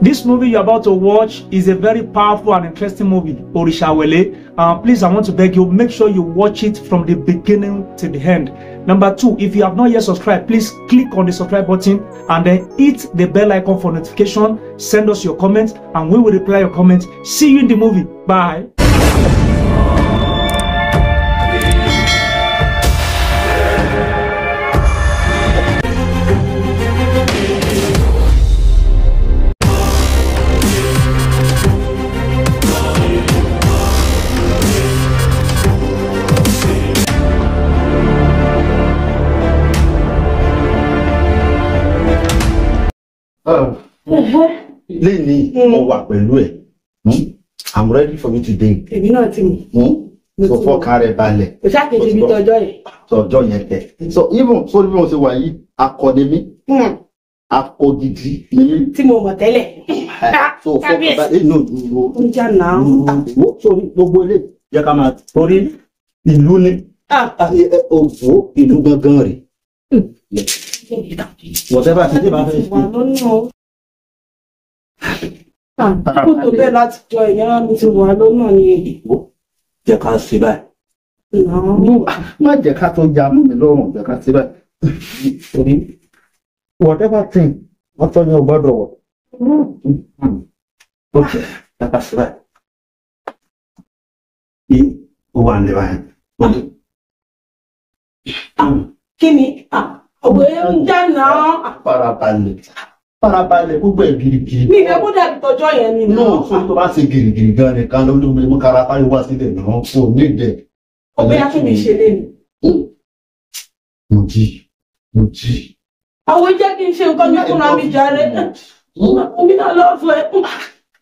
This movie you're about to watch is a very powerful and interesting movie, ORISA AWELE. Please, I want to beg you, make sure you watch it from the beginning to the end. Number 2, if you have not yet subscribed, please click on the subscribe button and then hit the bell icon for notification. Send us your comments and we will reply your comments. See you in the movie. Bye. Leni, I'm ready for you today. So for carry ballet. So even say why academy. Akogidi. So for so gbogbo ile jẹ́ ká máa torí ìlú ni òfò ìlú gangan rẹ̀. Whatever ti ba fẹ́ ṣe. Kó tó bẹ́ẹ̀ láti jọ ìyára mi ti wà lọ́nà ni èdè. Jẹ́ ká ṣe báyìí. Má jẹ́ ká tó ya mọ́ mi lọ́rùn, jẹ́ ká ṣe báyìí. Whatever thing, wọ́n tọ́ ní ọgbọ́dọ̀ wọ̀. Okay, jẹ́ ká ṣe báyìí. Kí ó wà ní báyìí. Kí ni? Ọ̀gbẹ́ ń já náà. Farabalẹ̀ gbogbo ẹ̀ girigiri. Mi ìfẹ́ kó dàbí tọjọ́ yẹn ni. No, so tó bá ṣe girigiri gan ni kan ló mú kára parí wá sílẹ̀ náà kò ní ìdẹ̀. Ọ̀gbẹ́ yá kí mi ṣe lé ni. Mo jí. Àwọn jẹ́ kí n ṣe nǹkan ní fúnra mi jàre. Omi náà lọ fún ẹ.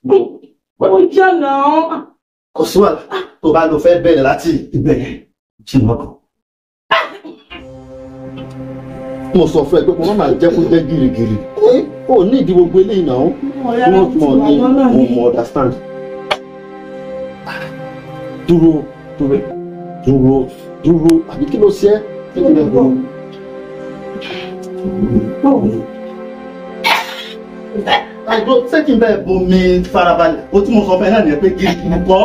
Mo já náà. Kò sí wàhálà tó bá lọ fẹ́ bẹ̀rẹ̀ láti ìbẹ̀rẹ̀ jí lọ́kàn. Mo sọ fún ẹ pé mo máa jẹ́ kó jẹ́ girigiri. O ní ìdí gbogbo eléyìí náà. Wọ́n mo understand. Dúró. Àbí kí ló ṣe é? Àìdó sẹ́kìn bẹ́ẹ̀ bomi farabalẹ̀. O tí mo sọ fún ẹ náà nìyẹn pé girigiri kọ́.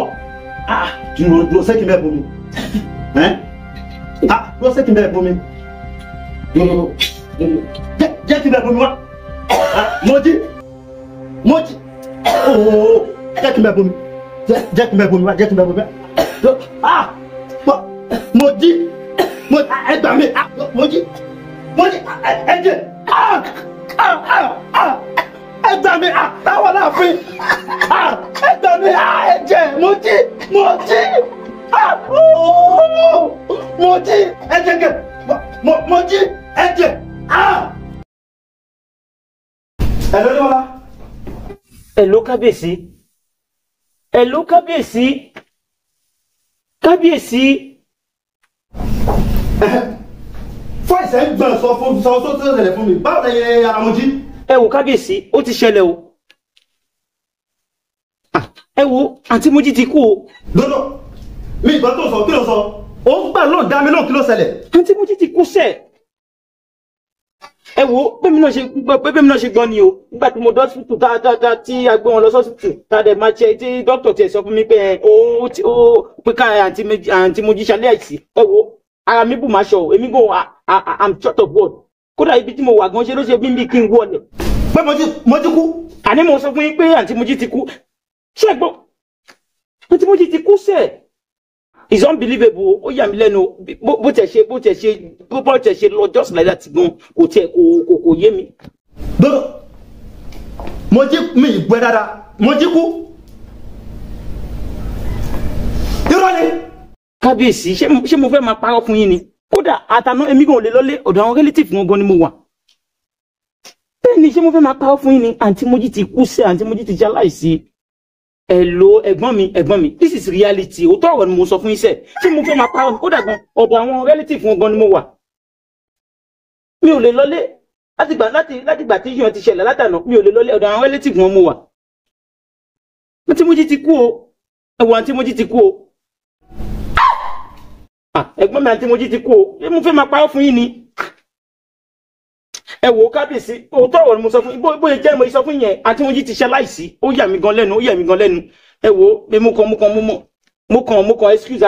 Dúró sẹ́kìn bẹ́ẹ̀ bomi. Dúró sẹ́kìn bẹ́ẹ̀ bomi. Jẹ́ kí bẹ́ẹ̀ bomi wá. Mojí. Jẹ́ kí bẹ́ẹ̀ bomi. Jẹ́ kí bẹ́ẹ̀ bomi wá. Mojí. Ẹgbà mi. Mojí. Ẹjẹ̀. Ẹgbà mi. Táwọn láàfin. Ẹgbà mi. Ẹjẹ̀. Mojí. Ẹjẹ̀ kẹ̀. Mojí. Ẹjẹ̀. Hello, Lola. Hello, Kábíyèsí. Hello, Kábíyèsí. Kábíyèsí. Fún ìṣẹ́ ń gbọ́n sọ tó ṣẹlẹ̀ fún mi. Báwo ni ara mo jí? Ẹ wò Kábíyèsí, ó ti ṣẹlẹ̀ o. Ẹ wò, àǹtí Mojí ti kú o. Dodo, mi ìgbọ́n tó sọ, kí ló sọ? Ó ń gbà lóò dá mi lóò kí ló ṣẹlẹ̀? Àǹtí Mojí ti kú sẹ̀. Ẹ wò, bẹ́ẹ̀ mi náà ṣe gbọ́ ni o. Nígbà tí mo dọ́ hospital tí a gbé wọn lọ hospital, tá a dẹ̀ máa ṣe tí dókítà tiẹ̀ sọ fún mi pé ó pé ká àǹtí Mojí ṣalẹ́ àìsí. Ẹ wò, ara mi bù máa ṣọ o, èmi gan I'm short of word. Kódà ibi tí mo wà gan ṣe ló ṣe bí kí n wọlé. Pé Mojí kú? Àní mo sọ fún yín pé àǹtí Mojí ti kú. Ṣé ẹ gbọ́? Àǹtí Mojí ti kú sẹ̀. It's unbelievable. Ó yà mí lẹ́nu bó tẹ̀ ṣe lọ just like that gan kò yé mi. Dodo, Mojí mi ìgbẹ́ dáadáa. Mojí kú? Irọ́ ni. Kábíyèsí, ṣé mo fẹ́ máa parọ́ fún yín ni? Kódà àtàná èmi gan ò lè lọlé ọ̀dọ̀ àwọn relative wọn gan ni mo wà. Bẹ́ẹ̀ ni ṣé mo fẹ́ máa parọ́ fún yín ni? Àǹtí Mojí ti kú sẹ́, àǹtí Mojí ti ṣaláìsí. Hello, ẹ̀gbọ́n mi, this is reality. Òótọ́ ọ̀rọ̀ ni mo sọ fún yín sẹ́. Ṣé mo fẹ́ máa parọ́ ni? Kódà gan ọ̀dọ̀ àwọn relative wọn gan ni mo wà. Mi ò lè lọlé látìgbà tí yíyan ti ṣẹlẹ̀ látàná. Mi ò lè lọlé ọ̀dọ̀ àwọn relative wọn mo wà. Àǹtí Mojí ti kú o. Ẹ wo àǹtí Mojí ti kú o. Ẹ̀gbọ́n mi àǹtí Mojí ti kú o. Ṣé mo fẹ́ máa parọ́ fún yín ni? ẹ wò kábíyèsí òótọ́ ọ̀rọ̀ ni mo sọ fún bóyá jẹ́ mo sọ fún yẹn àti Mojí ti ṣe láìsí ó yà mí gan lẹ́nu ẹ wò pé mo kàn excuse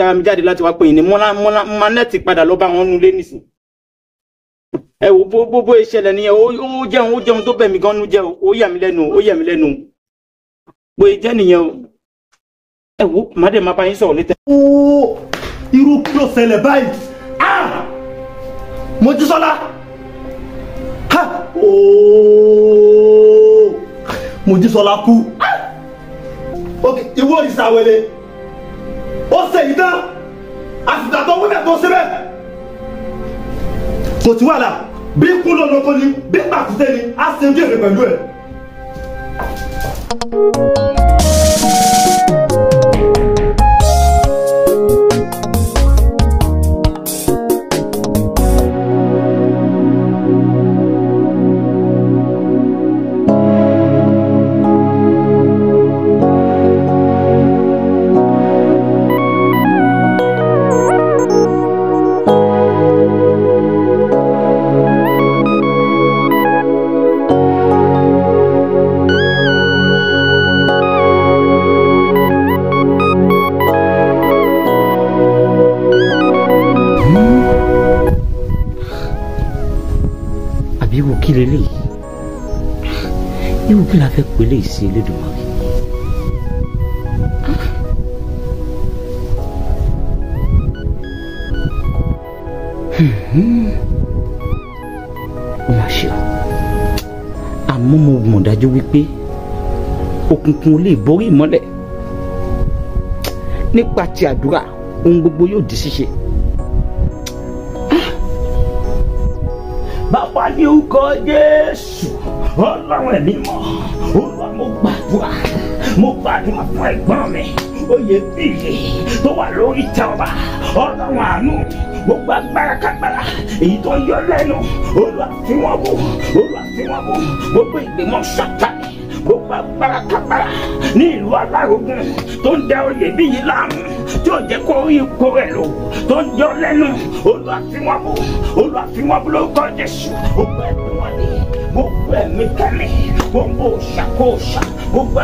ara mi jáde láti wá pè yín ni mo máa nẹ́ẹ̀tì padà lọ bá wọn nulẹ̀ nísìn ẹ wò bó ìṣẹ̀lẹ̀ nìyẹn ó jẹun tó bẹ̀ mí gan nu jẹ́ ó yà mí lẹ́nu bóyá jẹ́ nìyẹn o ẹ wò má dẹ̀ má bá yín sọ̀rọ̀ létẹ̀. ó irú kí ló ṣẹlẹ̀ báyìí Mojísọ́lá Mojísọ́lá kú ok ìwọ Òrìṣà Àwẹ̀lẹ̀ ó ṣe ìdán àtìgbà tó wúlẹ̀ tó ṣe bẹ́ẹ̀ kò tí wà láà bí kú lọ́lọ́kọ́ ni bí pàtúté ni a ṣe ojú èrè pẹ̀lú ẹ̀. irú kí la fẹ́ pè lè sí Elédùmarè ó mà ṣe o àmọ́ mo mọ̀ dájú wípé òkùnkùn ò lè borí ìmọ́lẹ̀ nípa ti àdúrà ohun gbogbo yóò di ṣíṣe. Bàbá ní orúkọ Jésù Ọlọ́run ẹ̀mí mọ́ Olúwa mo gbàdúrà fún ẹ̀gbọ́n mi Oyèbíyì tó wà lórí ìtẹ́ ọba Ọlọ́run àánú gbogbo agbára kágbára èyí tó yọ lẹ́nu Olúwa fi wọ́n wò gbogbo ìgbìmọ̀ Sátánì gbogbo agbára kágbára ní ìlú Alárógún tó ń dẹ Oyèbíyì láàmú tí ò jẹ́ kó rí ipò rẹ̀ lò tó ń yọ lẹ́nu Olúwa fi wọ́n wò lórúkọ Jésù gbogbo ẹ̀mí wọn ni gbogbo ẹ̀mí kẹ́mi gbogbo òṣàkóṣà gbogbo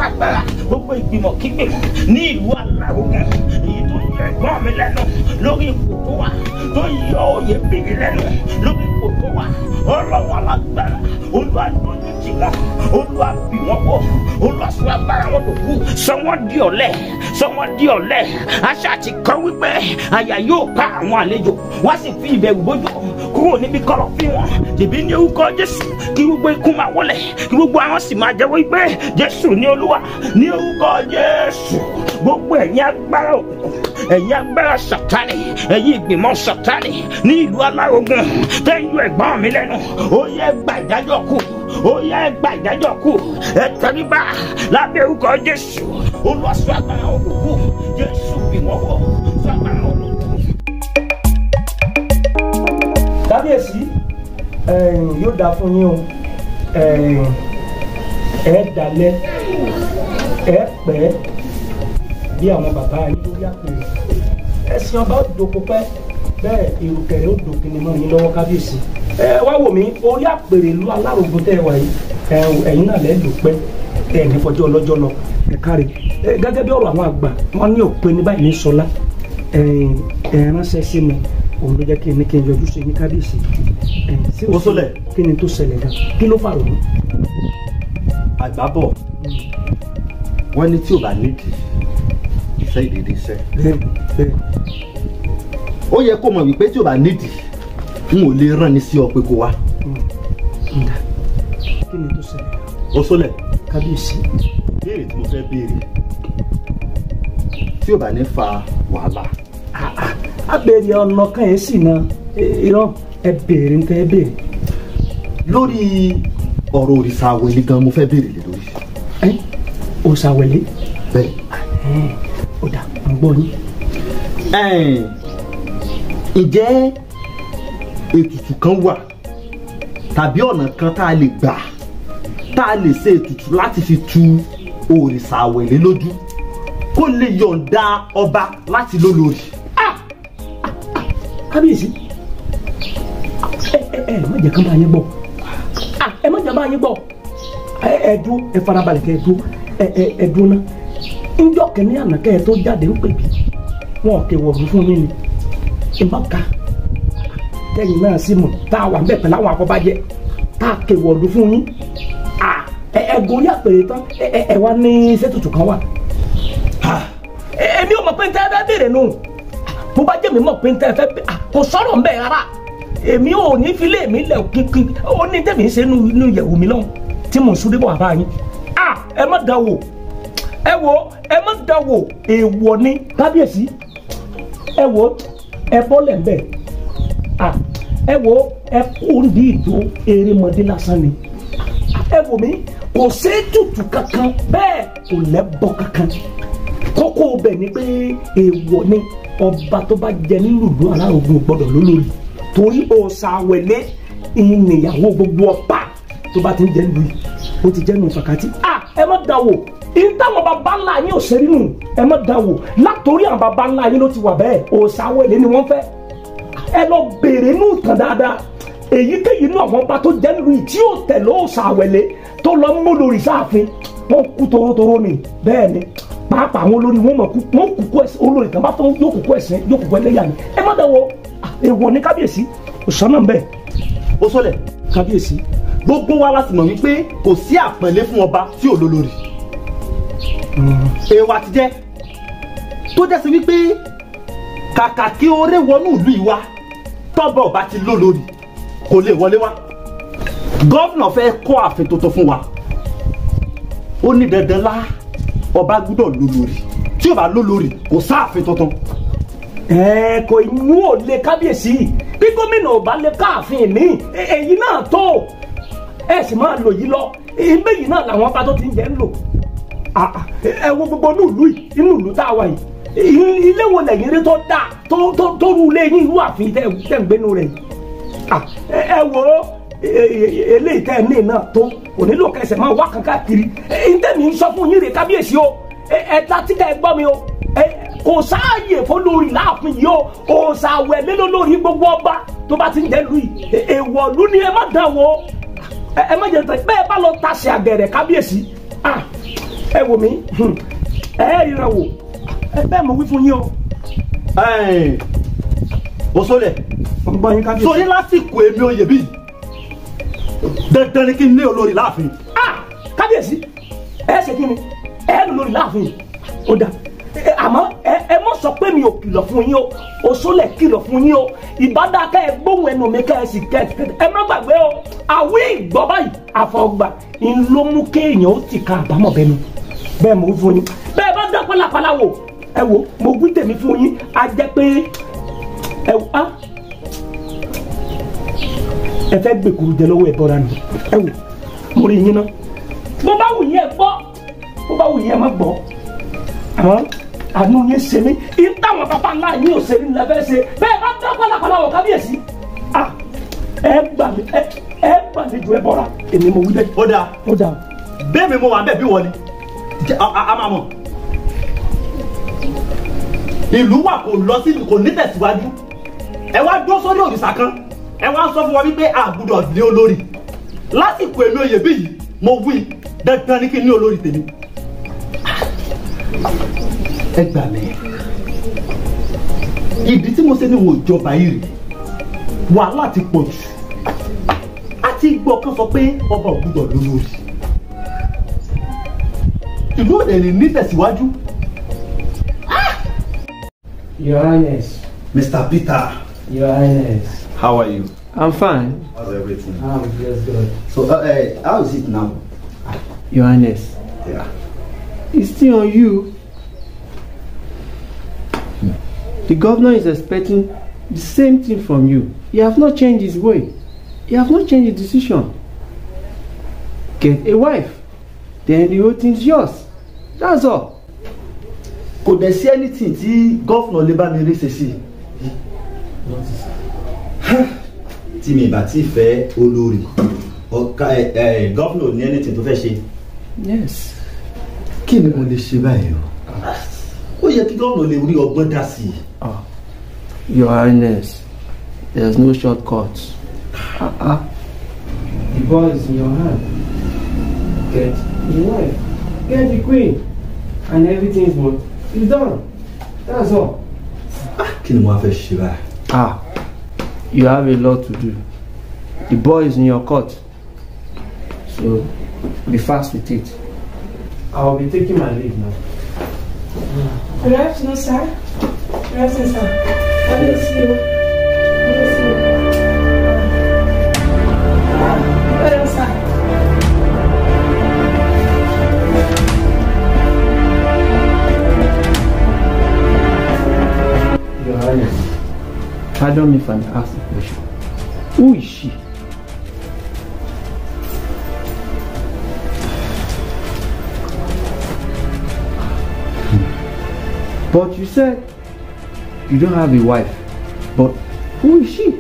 agbára gbogbo ìgbìmọ̀ kígbìmọ̀ ní ìlú Alárógún èyí tó yọ ẹ̀gbọ́n mi lẹ́nu lórí ipò tó wà tó yọ Oyèbíyì lẹ́nu lórí ipò tó wà Ọlọ́run alágbára Olúwa lójú tì wọ́n Olúwa bì wọ́n wò Olúwa sọ agbára wọn tó kú sọ wọ́n di ọ̀lẹ àṣà ti kọ́ wípé àyà yóò pa àwọn àlejò wọ́n sì fi ìbẹ̀rù bójú kúrò níbi kọ̀lọ̀fín wọn tèmi ní orúkọ Jésù kí gbogbo ikú máa wọlẹ̀ kí gbogbo àwọn sì máa jẹ́wọ́ wípé Jésù ní Olúwa ní orúkọ Jésù gbogbo ẹ̀yin agbára òkùnkùn ẹ̀yin agbára Sátánì ẹ̀yin ìgbìmọ̀ Sátánì ní ìlú Alárógún tẹ́yìn ẹ̀gbọ́n mi lẹ́nu ó yẹ gba ìdájọ́ kù ẹ tẹríba lábẹ́ orúkọ Jésù Olúwa sọ agbára olùkú Jésù bí wọ́n wọ̀ sọ agbára olùkú. Kábíyèsí yóò dáa fún yín o ẹ dalẹ̀ ẹ pẹ́ bí àwọn bàbá yín lórí àpèrè ẹ̀sìn ọba ó dòkó pẹ́ bẹ́ẹ̀ ìrùkẹ̀rẹ̀ ó dòkè ní mọ́ yín lọ́wọ́ kábíyèsí wá wò mí orí àpèrè ìlú Alárógún tẹ́ ẹ wà yìí ẹ̀yin náà lẹ́ lò pẹ́ ẹ̀ ní fọjọ́ ọlọ́jọ́ lọ ẹ̀ káre gẹ́gẹ́ bí ọ̀rọ̀ àwọn àgbà wọ́n ní òpin ní báyìí ní sọlá ránṣẹ́ sí mi òun ló jẹ́ kí n yọjú sí ní kábíyèsí kí ni tó ṣẹlẹ̀ gan kí ló fà rònú. àgbábọ̀ wọ́n ní tí ò bá nídìí iṣẹ́ ìdèdè iṣẹ́. ó yẹ kó mọ̀ wípé tí ò bá nídìí n ò lè rán ni sí ọ pé kó wá. kí ni tó ṣẹlẹ̀. ó sólẹ̀. kábíyèsí. béèrè tí mo fẹ́ béèrè tí ò bá ní fa wàhálà. abèrè ọ̀nà kan yẹn sì na irọ́ ẹ béèrè ń tẹ́ ẹ béèrè. lórí ọ̀rọ̀ Òrìṣà Àwẹ̀lẹ̀ gan mo fẹ́ béèrè lé lórí. Òrìṣà Àwẹ̀lẹ̀. bẹ́ẹ̀. ó dà ń gbọ́ yín. ǹjẹ́ ètùtù kan wà tàbí ọ̀nà kan tá a lè gbà tá a lè ṣe ètùtù láti fi tu Òrìṣà Àwẹ̀lẹ̀ lójú kó lè yọ̀ǹda ọba láti lólórí. kábíyèsí má jẹ́ kán bá yín gbọ́ ẹ má jẹ́ bá yín gbọ́ ẹ dúró ẹ farabalẹ̀ kẹ́ ẹ dúró ná ńjọ́ kẹ́ni àná kẹ́ ẹ tó jáde ń pè bí wọn kẹ́ wọ̀ọ̀dù fún mi ni ìmọ̀ká kẹ́yìn náà sì mọ̀ tá a wà bẹ́ẹ̀ pẹ̀lú àwọn afọbajẹ tá a kẹ́ wọ̀ọ̀dù fún yín ẹ gorí àpèrè tán ẹ wá ní sẹ́tùtù kan wà èmi ò mọ̀ pé n tẹ́ fẹ́ béèrè nù bó bá jẹ́ mi mọ̀ pé n tẹ́ fẹ́ kò sọ̀rọ̀ ń bẹ̀ rárá èmi ò ní fi lé mi lẹ̀ kíkí ó ní tẹ̀mí ṣe nínú ìyẹ̀wò mi lọ́hùn tí mò ń súré bọ̀ àbá yín ẹ má dán wò ẹ má dán wò èèwọ̀ ni kábíyèsí ẹ wo ẹ bọ́lẹ̀ ń bẹ̀ ẹ wo ẹ kó ní ìdó erémọdé lásán ni ẹ wò mí kò sí tutù kankan bẹ́ẹ̀ kò lẹ́bọ̀ kankan kókó bẹ̀ ni pé èèwọ̀ ni ọba tó bá jẹ nínú ìlú Aláògùn gbọ́dọ̀ lólórí torí Òòṣà Àwẹ̀lé ìnìyàwó gbogbo ọ̀pá tó bá ti ń jẹ́ nílùú yìí ó ti jẹ́ nù fàkàtì ẹ má dá wò ìtàwọn bàbá ńlá yín ò ṣe rí nù ẹ má dá wò látòrí àwọn bàbá ńlá yín ló ti wà bẹ́ẹ̀ Òòṣà Àwẹ̀lé ni wọ́n fẹ́ ẹ lọ bèrè nù tàn dáadáa èyíkéyìí nù àwọn ọba tó jẹ́ nílùú yìí tí yóò tẹ̀lé Òòṣà Àwẹ̀lé tó lọ mú lórí sáàfin wọ́n kú torótoró ni bẹ́ẹ̀ ni pàápàá àwọn olórí wọn kúkú ẹsìn olórí kan bá fún yóò kúkú ẹsìn yóò kúkú ẹlẹ́yà ni ẹ má dáwọ́ èèwọ̀ ní kábíyèsí òṣùwọ̀n náà bẹ́ẹ̀. ó sọlẹ̀ kábíyèsí. gbogbo wa láti mọ̀ wípé kò sí àpọ́nlé fún ọba tí ò lólórí. èèwọ̀ àti jẹ́ tó jẹ́ sí wípé kàkà kí oore wọnú ìlú yìí wá tọ́bọ̀ ọba ti lólórí kò lè wọlé wá. gọ́fìnà fẹ́ kọ́ ààfin tuntun fún wa ó ní dandan lá ọba gbúdọ̀ lólórí tí ó bá lólórí kò sáàfin tuntun. kò inú ò lè kábíyèsí bí gómìnà ò bá lè káàfin mi èyí náà tó ẹ sì máa lò yìí lọ ibẹ̀ yìí náà làwọn ọba tó ti ń jẹ́ ń lò ẹ wo gbogbo inú ìlú tá a wà yìí ilé wo lẹ́yìn rí tó dáa tó rú ilé yín irú àfin tẹ́ ń gbénu rẹ̀ ẹ wo eléyìí tẹ́ ẹ ní náà tó kò nílò kẹsẹ̀ máa wá kankan kiri ntẹ́mi ń sọ fún yín rè kábíyèsí o ẹ̀ta tí ká ẹ gbọ́ mi o kò sáàyè fọlórí láàfin yìí o Òòṣà Àwẹ̀lé lólórí gbogbo ọba tó bá ti ń jẹ́ lu yìí èèwọ̀ lu ni ẹ má dán wò ẹ má jẹ́ bẹ́ẹ̀ bá lọ tasẹ̀ àgẹ̀rẹ̀ kábíyèsí ẹ wò mí ẹ ríran wò bẹ́ẹ̀ mo wí fún yín o. ó sọlẹ̀ sórí lásìkò èmi oyè bíi dandan ni kí n ní olórí láàfin. kábíyèsí ẹ ṣe kí ni ẹ lò lórí láàfin ó dà àmọ́ ẹ mọ̀ sọ pé mi ò kìlọ̀ fún yín o Òṣòlẹ̀ kìlọ̀ fún yín o ìbádá ká ẹ gbóhùn ẹnu mi ká ẹ sì kẹ ẹ má gbàgbé o àwí ìgbọ́ báyìí àfọ̀gbà ń ló mú kéèyàn ó ti ka àbámọ̀ bẹ́ẹ̀ ni bẹ́ẹ̀ mo wí fún yín bẹ́ẹ̀ bá dá pálapàla wò ẹ wò mo wí tèmi fún yín á jẹ́ pé ẹ wò ẹ fẹ́ gbèkúrú jẹ lọ́wọ́ ẹ bọ́ra nù ẹ wò mo rí yín ná bó bá wù yín ẹ gbọ́ bó bá wù yín ẹ má gbọ́ àmọ́ àánú yín ṣe mí ìtàwọn bàbá ńlá yín ò ṣe mí nílẹ̀ fẹ́ ṣe bẹ́ẹ̀ bá dá pálapàla wọ̀ kábíyèsí ẹ gbà mí ju ẹ bọ́ra èmi mo wí bẹ́ẹ̀. ó dáa bẹ́ẹ̀ mi mo wà bẹ́ẹ̀ bí wọ́n ni a máa mọ̀ ìlú wa kò lọ sí kò ní tẹ̀síwájú ẹ wá dúró sórí òrìṣà kan ẹ wá sọ fún wa wípé àgùdọ̀ ní olórí lásìkò èmi oyè bí yìí mo wí dandan ní kí n ní olórí tèmi. ẹ gbà mí ìdí tí mo ṣe ní wo ìjọba yìí rè wàhálà ti pọ̀ jù àti gbọ́ kan sọ pé ọba ògùdọ̀ lólórí ìlú òde ní tẹ̀síwájú. Your Highness. Mr. Peter. Your Highness. How are you? I'm fine. How's everything? I'm just good. So, how is it now? Your Highness. Yeah. It's still on you. The governor is expecting the same thing from you. He have not changed his way. He have not changed his decision. Get a wife. Then the whole thing's yours. That's all. Kò dẹ̀ sí anything tí gọ́fúnà lè bá mi rí ṣe sí. Tí mi bá ti fẹ́ olórí gọ́fúnà ní anything tó fẹ́ ṣe. Yes. Kí ni mo lè ṣe báyìí o? Ó yẹ kí gọ́fúnà lè rí ọgbọ́n dá sí i. Your Highness, There's no shortcuts. The ball is in your hand. Get the wife, get the queen, and everything is done. That's all. You have a lot to do. The ball is in your court. So be fast with it. I'll be taking my leave now. Good afternoon, sir. Good afternoon, sir. God bless you. God bless you. What else, sir? Your Highness, pardon me if I may ask a question. Who is she? But you said you don't have a wife. But who is she?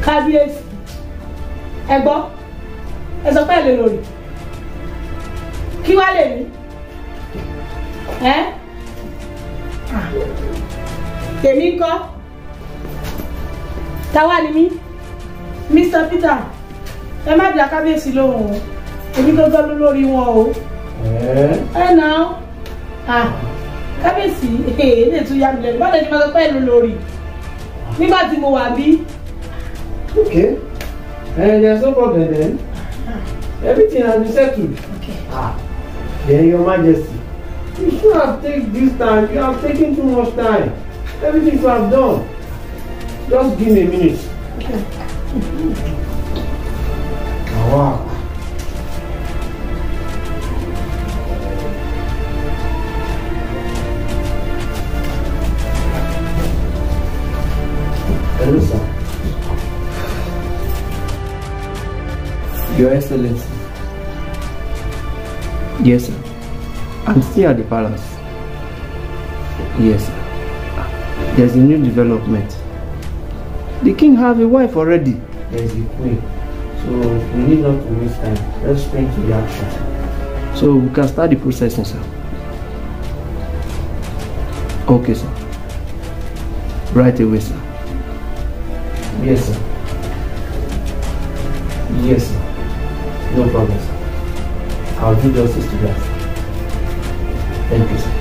Kábíyèsí. Ẹ gbọ́. Ẹ sọ pé lè lórí. Kí wá lè ní? Èmi ńkọ́. Táwa ni mí. Mr. Peter. Ẹ má dá kábíyèsí lóhùn o. Èmi gangan ló lórí wọn o. Now. Kábíyèsí. Ilé tún yá mi lẹ́nu. Bọ́dọ̀ ni mo sọ pé lórí. Nígbà tí mo wà bí. Okay. There's no problem then. Everything has been settled. Okay. Then Your Majesty, you should have taken this time. You have taken too much time. Everything you have done. Just give me a minute. Okay. Wow. Hello, sir. Your Excellency. Yes, sir. I'm still at the palace. Yes, sir. There's a new development. The king have a wife already. There's the queen. So we need not to waste time. Let's spring to the action. So we can start the processing, sir. Okay, sir. Right away, sir. Yes, sir. Yes, sir. No problem, sir. I'll do justice to that. Thank you, sir.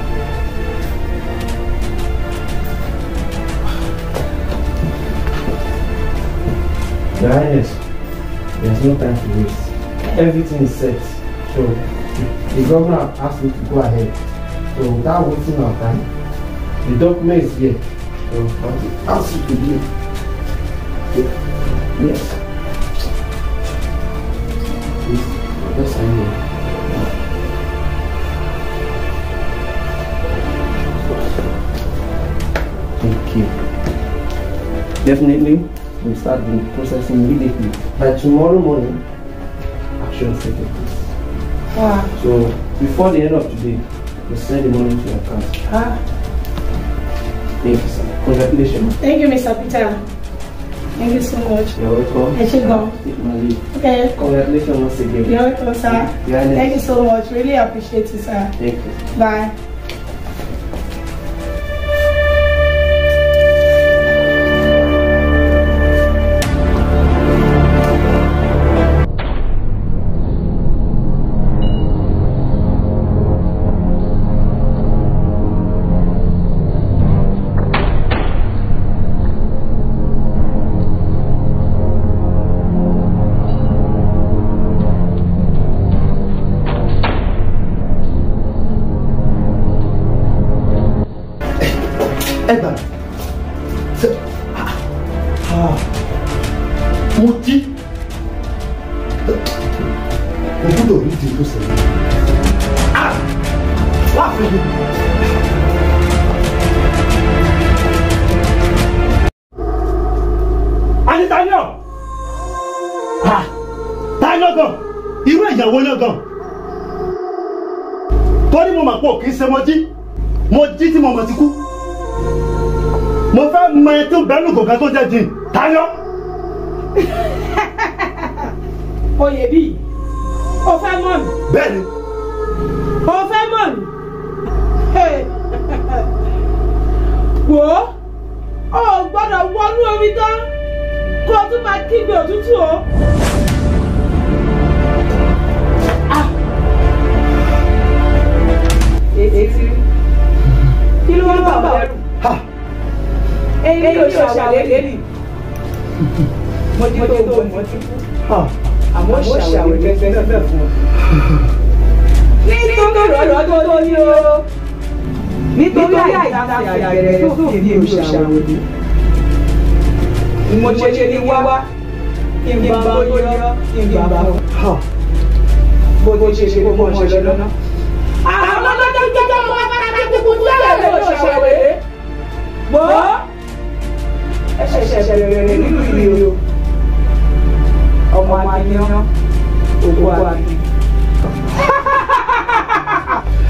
Your Highness, there's no time to waste. Everything is set. So the governor asked me to go ahead. So without wasting our time, the document is here. So I'll ask you to do it. Yes. Please, just sign here. Thank you. Definitely, we'll start the processing immediately. By tomorrow morning, action is taking place. Wow. So before the end of today, we'll send the money to your account. Thank you, sir. Congratulations. Thank you, Mr. Peter. Thank you so much. You're welcome. I should go. Take my leave. Okay. Congratulations once again. You're welcome, sir. Thank you so much. Really appreciate it, sir. Thank you. Bye. Mo jí tí mo mọ̀ ti kú. Mo fẹ́ mọ ẹ tó bẹ́nu kò kan tó jẹ́ jìn. Táyọ̀. Oyè bí. O fẹ́ mọ̀ mi. Bẹ́ẹ̀ni. O fẹ́ mọ̀ mi. Wo o gbọ́dọ̀ wọnú omi tán kó o tún máa kígbe òtútù o. Ètí kí ló ń bà ọ́ lẹ́rù? Èyí ló ṣàwẹ̀lẹ́ nì. Mo ti tó mo ti kú. Àmọ́ ṣàwẹ̀lẹ́ fẹ́ fún ọ. Nítorí ọ̀rọ̀ tó ní o. Nítorí àìsàn àgbẹ̀rẹ̀ tó fi èmi ò ṣàwẹ̀lẹ́. Mo ṣe ní wá kí n bá bóyá kí n bá bọ́. Bó ṣe ṣe kó mọ̀ ṣe lọ́nà. Àwọn ọlọ́dọ́ jẹ́jọ́ wọn bá ká gbogbo tó yẹ lè lọ ṣàwẹ̀lẹ́. Gbọ́ ẹ ṣẹ̀ṣẹ̀ bẹ̀rẹ̀ nínú ìlú ọmọ akínyán òkú àbí.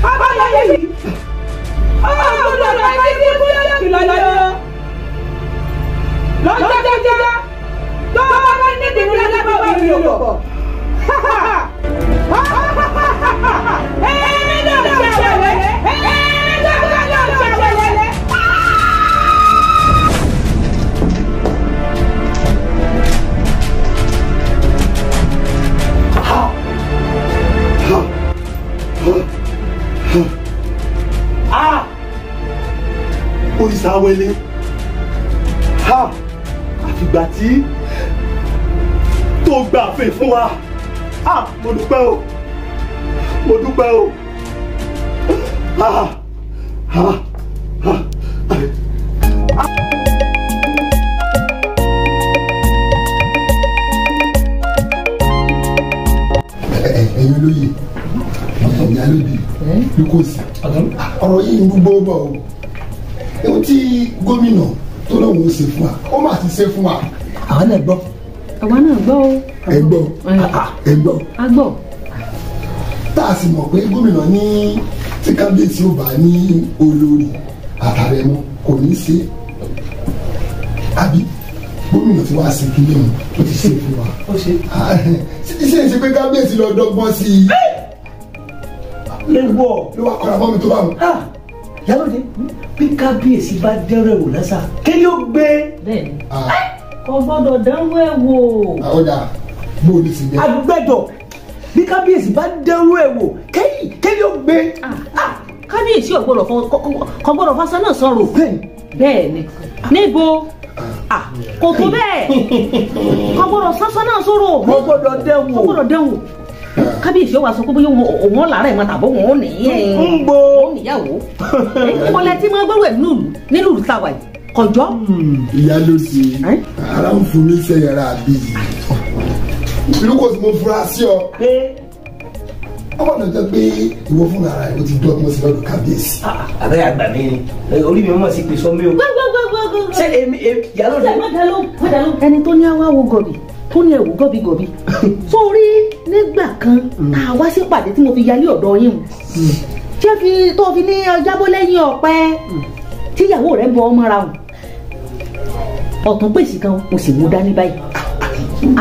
Abáyé yìí ọlọ́dọ̀ ọ̀gá ẹni kú lọ́yọ̀ kí lọ́yọ̀ lọ́jọ́ jẹ́jẹ́ tó bá bá ní ìdílé alábàbà mi lò pọ̀. Òrìṣà Awele àfìgbà tí tó gbà fè fún wa mo dúpẹ́ o mo dúpẹ́ o ẹ̀yin olóyè ẹ̀yin alóbì lukosi ọ̀rọ̀ yìí ń gbogbo bọ̀ o ohun tí gómìnà tó lóun ó ṣe fún wa ó mà ti ṣe fún wa. àwọn náà gbọ́. àwa náà gbọ́ o. ẹ gbọ́ ẹ gbọ́. a gbọ́. tá a sì mọ̀ pé gómìnà ní tí kábíyèsí ò bá ní olórí àtàrẹ̀mọ kò ní í ṣe àbí gómìnà tí wàá ṣe kílẹ̀ mu tó ti ṣe fún wa. ó ṣe. ṣe é ṣe pé kábíyèsí lọ dọ́gbọ́n sí i. léwọ́ ló wá kọ́ra mọ́ mi tó bá wọn. Yálóde bí kábíyèsí bá dẹ́rẹ̀ wò lásà kí ni ó gbé. bẹ́ẹ̀ni kò gbọ́dọ̀ dánwó ẹ̀ wò. àwọdà bó o ní sí bẹ́ẹ̀. agbẹ́dọ̀ bí kábíyèsí bá dánwó ẹ̀ wò kí ni ó gbé. kábíyèsí kò gbọ́dọ̀ fásán náà sọ̀rọ̀. bẹ́ẹ̀ni níbo kò tó bẹ́ẹ̀ kò gbọ́dọ̀ fásán náà sọ̀rọ̀. kò gbọ́dọ̀ dánwò. kábíyèsí ó wá sọ pé bóyá òun lára ẹ̀ máa tàbí òun ní níyàwó ìmọ̀lẹ́ tí máa gbọ́rọ̀ ẹ̀ nílùú tàwa yìí kọjọ́. ìyá ló ṣe ara ń fún mi sẹ́yàrá àbí yìí lókòsí mo fura sí ọ ọmọ náà jẹ́ pé ìwọ fún ara ẹ̀ o ti dọ́gbọ́n sí lọ́dún kábíyèsí. àbẹ́ àgbà mi ni orí mi mọ̀ sí pé sọ mi o. ṣé èmi Yálóde. ẹni tó ní àwa wo gọ̀bì tó ní ẹ̀wù gọ́bigọ́bi sórí nígbà kan àwa sí pàdé tí mo fi yálé ọ̀dọ̀ yín ṣé tó fi ní ọjàbọ́ lẹ́yìn ọ̀pẹ tíyàwó rẹ̀ ń bọ ọmọ ra wọn ọ̀tún pèsè kan mo sì mú dání báyìí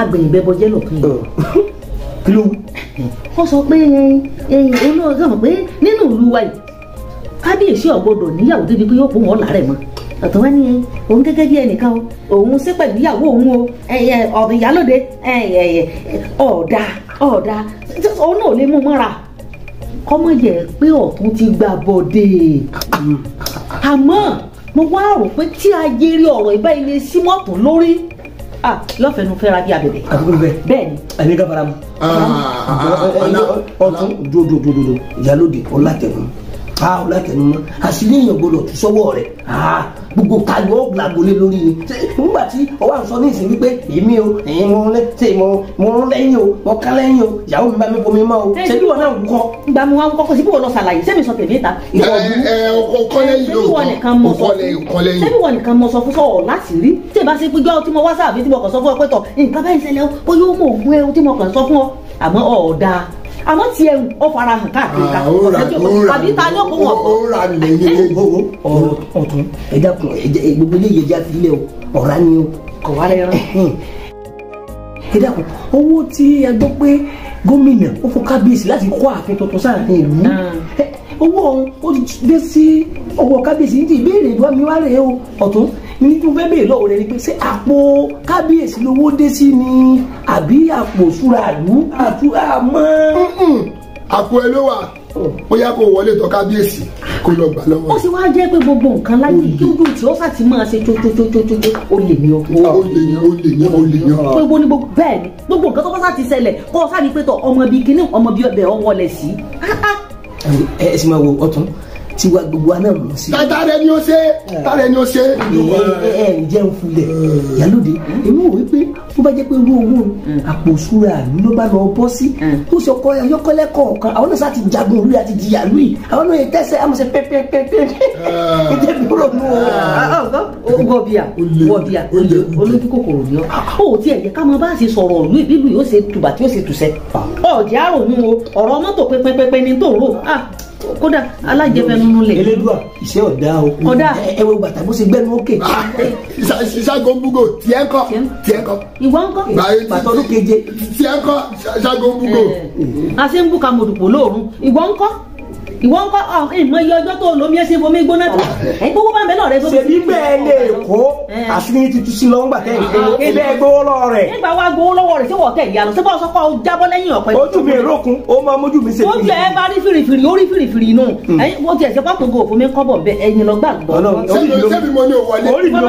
agbẹ̀yìn bẹ́bọ jẹ́ lọ́kàn yìí. kí ló wọ́n sọ pé olóògùn mọ̀ pé nínú ìlú wa yìí kábíyèsí ọ̀gbọ́dọ̀ níyàwó débi pé yóò pọ̀ wọ́n làárẹ̀ mọ́ ọ̀tún wá ní òun gẹ́gẹ́ bí ẹnìkan òun sí pẹ̀lú ìyàwó òun o ọ̀dọ̀ Ìyálóde ọ̀dà òun náà lè mú mọ́ra kọ́mọ yẹ pé ọ̀tún ti gbà bọ̀dé àmọ́ mo wá rò pé tí a yẹrí ọ̀rọ̀ ìbá ilé símọ́tò lórí lọ́fẹ̀ẹ́nu fẹ́ra bí abẹ̀bẹ̀. àdúgbò bẹ́ẹ̀ bẹ́ẹ̀ ni. ẹni ká fara mu. ọ̀tún dodo Ìyálóde ọ̀làtẹ̀kùn ọ̀làtẹ̀kùn mọ́ àṣírí èèyàn gbọdọ̀ tún sọ́wọ́ rẹ̀ gbogbo kàgbọ́ gbàgbọ́lé lórí ni nígbà tí ọwọ́ à ń sọ ní ìsìn wípé èmi o mo ń lẹ́yìn o mo ká lẹ́yìn o ìyàwó mi bá mi bomi mọ́ o ṣé bí wọn náà ń kọ́. ìgbà mi wá ń kọ́kọ́ sí bí wọn lọ ṣàlàyé sẹ́mi sọ tèmi ta. ọkọ lẹ́yìn lóòótọ́ sẹ́mi wọn nìkan mọ sọ fún sọ̀rọ̀ láti rí tí ìbá ṣe pé jọ́ tí mo wá sáàbí tí mo kàn sọ fún ọ pé tọ̀ nǹkan báyìí ṣẹlẹ̀ ó yóò mọ ògùn ẹ tí mo kàn sọ fún ọ àmọ́ ọ̀ọ́dà àmọ́ tí ẹ ọ fara hàn káàkiri ká àbí ta yóò kó wọn kọ. ọ̀tún ẹja kun gbogbo eléyìí ẹja fi lé o ọ̀rá ni o kọ̀ wá lẹ́rán. ẹ dákun owó tí a gbọ́ pé gómìnà ó fún kábíyèsí láti kọ́ ààfin tuntun sáàrin ìlú owó ọ̀hún ó dé sí ọwọ́ kábíyèsí ní ti ìbéèrè ìlú àmì wá rèé o ọ̀tún ní tó fẹ́ bèèrè lọ́wọ́ rẹ ni pé ṣé àpò kábíyèsí lówó dé sí ni àbí àpò ìṣúra ìlú àtúrà mọ́. àpò ẹ ló wà ó yá kó wọlé tọ̀ kábíyèsí kó lọ gbà lọ́wọ́. ó sì wá jẹ́ pé gbogbo nǹkan láyé kí ojú tí ó sàtì máa ṣe tótótótótó ó lè ní ọ. ó lè ní. gbogbo ní gbogbo bẹ́ẹ̀ ni gbogbo nǹkan tó bá sàti ṣẹlẹ̀ kó o sáà ní pé tọ ọmọ bíi kíní ọmọ bíi ọbẹ̀ ọ wọlé sí. ẹ sì máa wo ọ̀tún tiwa gbogbo aná lọ sí. tààrẹ ni ó ṣe tààrẹ ni ó ṣe. ẹ jẹun fulẹ̀ yálòdì èmi wò wípé tó bá jẹ́ pé irú owó àpò ìṣúra ìlú ló bá lọ bọ́ sí tó ṣe ọkọ ayọ́kọ́lẹ́ kọ̀ọ̀kan àwọn náà sá ti jagun olú àti jìyà lùi àwọn náà yẹ tẹ́sẹ̀ àmọ́ ṣe pẹ́pẹ́pẹ́pẹ́ ìjẹ́ bí rò nù. wọ́bíà olójú kòkòrò ni ọ́ ó tiẹ̀ yẹ ká mọ bá a ṣe sọ̀rọ̀ ìlú ìbílù yóò ṣe tùbà tí yóò ṣe tùṣẹ́ ọ̀jẹ̀ àròmú o ọ̀rọ̀ mọ́tò pẹ́pẹ́pẹ́ ni tó rò kódà alájẹfẹ nínú lẹ. elédùà iṣẹ́ ọ̀dà o. ọ̀dà ẹ wo bàtà bó ṣe gbẹ́nu ókè. ṣàgó búgò tiẹ̀ kọ́. ìwọ ńkọ́. bàtà ọdún keje. tiẹ̀ kọ́ ṣàgó búgò. a ṣe ń bú ka mọ̀dùpọ̀ lóòrùn ìwọ ńkọ́ ìmọ̀ iye ọjọ́ tó lómi ẹ̀ ṣe bomi gbóná tó gbogbo bá ń bẹ lọ́ọ̀ rẹ. ṣèbí bẹ́ẹ̀ lè kó àṣírí tuntun sí lọ́ngbà tẹ́yìn ilé gbowó lọ́wọ́ rẹ̀. nígbà wa gbowó lọ́wọ́ rẹ̀ tí wọ́n tẹ̀ ìyá lọ síbọ̀ sọ́kọ́ jábọ́ lẹ́yìn ọ̀pẹ. ojú mi rókun ó máa mójú mi ṣe. ojú ẹ bá rí fìrìfìrì ó rí fìrìfìrì inú wọ́n ti ẹ̀sẹ̀ pàtó gòfò mi kọ́ bọ̀ bẹ́ẹ̀ ẹ̀yin lọ gbàgbọ́. sẹ́mi mo ní o wọlé. orí mi ló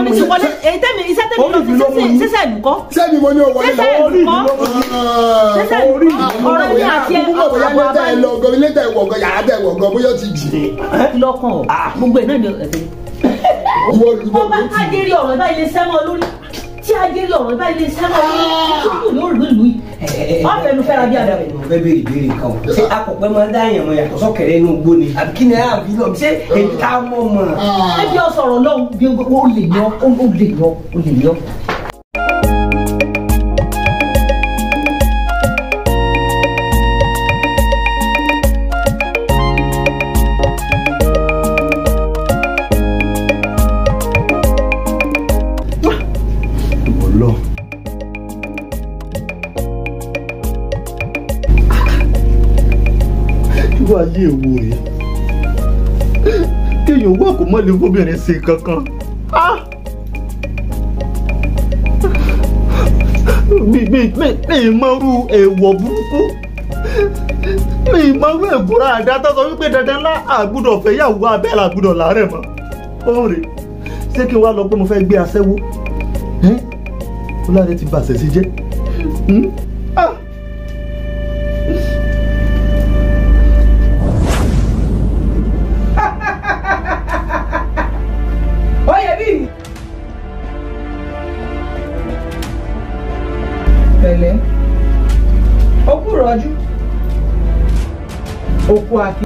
mú yìí. sísẹ̀ ìlúkọ́. sẹ́mi mo ní o wọlé. lọ́kàn gbogbo ẹ̀ náà ni ọba kájẹ́rì ọ̀rọ̀ báyìí lè sẹ́mọ̀ lórí tí ajẹ́rì ọ̀rọ̀ báyìí lè sẹ́mọ̀ lórí yóò rí ìlú yìí wọ́n fẹ́ẹ́ nu fẹ́ra bí adà. mo fẹ́ béèrè ìbéèrè kan o ṣé akọ̀pẹ́ máa ń dá èèyàn mọ̀ yàtọ̀ sọ́kẹ̀rẹ́ inú igbó ni àbí kí ni ẹ àbí lọ ṣé èyí ká mọ̀ mọ̀. ẹ bí ọ sọ̀rọ̀ lọ́hùn bí ó lè yọ. ayé èwo rèé kéèyàn wá kó mọ́ lè fóbìnrin sí kankan mi ìmọ̀rú èèwọ̀ burúkú mi ìmọ̀rú ègbúra àdá tó sọ wípé dandan ńlá àgbúdọ̀ fẹ́ yàwó abẹ́là àgbúdọ̀ làárẹ̀ mọ́ ó rè ṣé kí n wá lọ pé mo fẹ́ gbé aṣẹ́wó ó láre ti bàṣẹ sí jẹ́ pẹ̀lẹ́ okú rọjú okú àfi.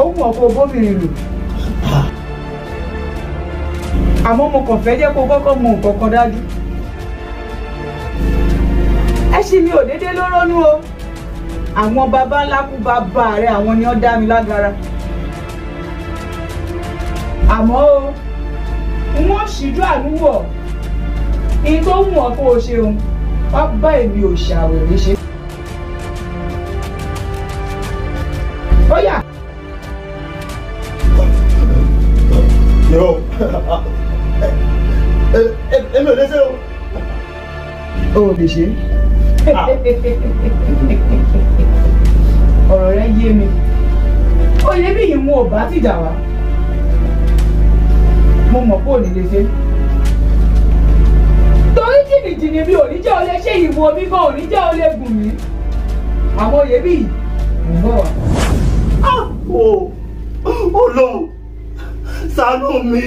ohun ọ̀pọ̀ bóbìnrin lò àmọ́ mo kàn fẹ́ jẹ́ kó kọ́kọ́ mọ nǹkan kan dájú. ẹṣin mi ò déédéé ló rónú o àwọn baba ńlá kú bàbá rẹ àwọn ni ó dá mi lágara àmọ́ o wọ́n ṣíjú àánúwọ̀ ní tó wù ọ́ kó o ṣeun wá bá èmi ò ṣàwẹ̀rẹ̀ ṣe. ó yá. yọ èmi ò lè ṣe o. o lè ṣe. ọ̀rọ̀ rẹ yé mi ó yẹ bí ìmú ò bá tìjà wá mo mọ̀ pé ò ní lè ṣe. torí jìnnìjìnnì bí òní jẹ́ o lè ṣe ìwọ mi gan òní jẹ́ o lè gùn mí. àwọn òye bí ń bọ̀ wá. ó lọ ṣàánú mi.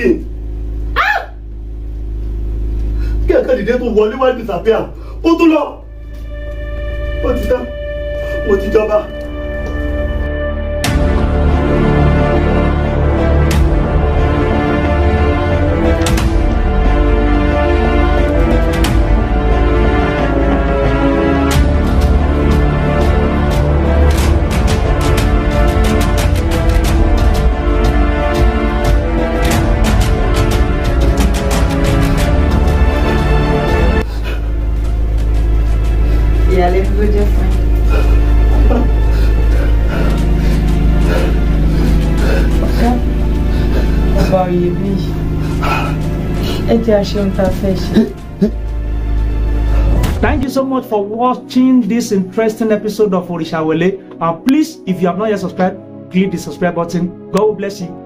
kí ẹ̀ka dìde tó wọlé wá disappear ó tún lọ. ó ti tán mo ti jọba. ẹ jẹ́ àṣẹ ohun tá a fẹ́ ṣe. Thank you so much for watching this interesting episode of Orisa Awele. Please, if you have not yet subscribed, click the subscribe button. God bless you.